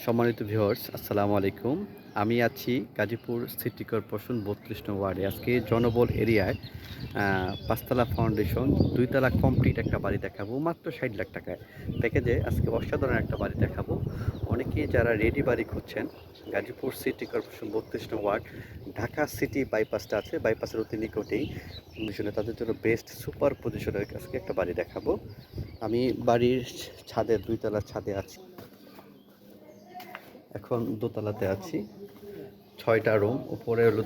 সম্মানিত ভিউয়ার্স, আসসালামু আলাইকুম। আমি আছি গাজীপুর সিটি কর্পোরেশন ৩২ নং ওয়ার্ডে। আজকে জনবল এরিয়ায় পাঁচতলা ফাউন্ডেশন ২ তলা কমপ্লিট একটা বাড়ি দেখাবো মাত্র ৬০ লাখ টাকায়। প্যাকেজে আজকে অসাধারণ একটা বাড়ি দেখাবো। অনেকেই যারা রেডি বাড়ি খুঁজছেন, গাজীপুর সিটি কর্পোরেশন ৩২ নং ওয়ার্ড, ঢাকা সিটি বাইপাসটা আছে, বাইপাসের অতি নিকটেই পজিশনে, তাদের জন্য বেস্ট সুপার পজিশনের আজকে একটা বাড়ি দেখাবো। আমি বাড়ির ছাদে ২ তলার ছাদে আছি। এখন দোতলাতে আছি। ৬টা রুম, উপরে হলো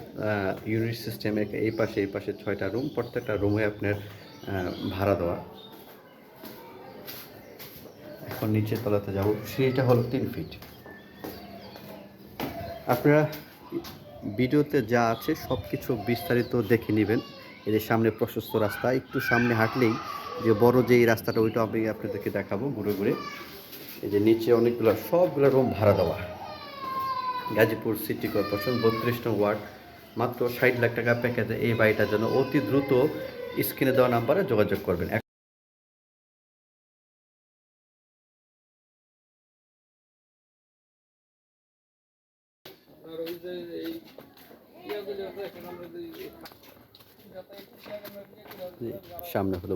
ইউনিট সিস্টেমে, এই পাশে ৬টা রুম, প্রত্যেকটা রুমে আপনার ভাড়া দেওয়া। এখন নিচের তলাতে যাব, সিঁড়িটা হলো ৩ ফিট। আপনারা ভিডিওতে যা আছে সব কিছু বিস্তারিত দেখে নেবেন। এদের সামনে প্রশস্ত রাস্তা, একটু সামনে হাঁটলেই যে বড় যে এই রাস্তাটা, ওইটা আমি আপনাদেরকে দেখাবো ঘুরে ঘুরে। এই যে নিচে অনেকগুলো, সবগুলো রুম ভাড়া দেওয়া। গাজীপুর সিটি কর্পোরেশন ৩২ নং ওয়ার্ড, মাত্র ৬০ লাখ টাকা প্যাকেজে এই বাড়িটার জন্য অতি দ্রুত স্ক্রিনে দেওয়া নাম্বারে যোগাযোগ করবেন। সামনে হলো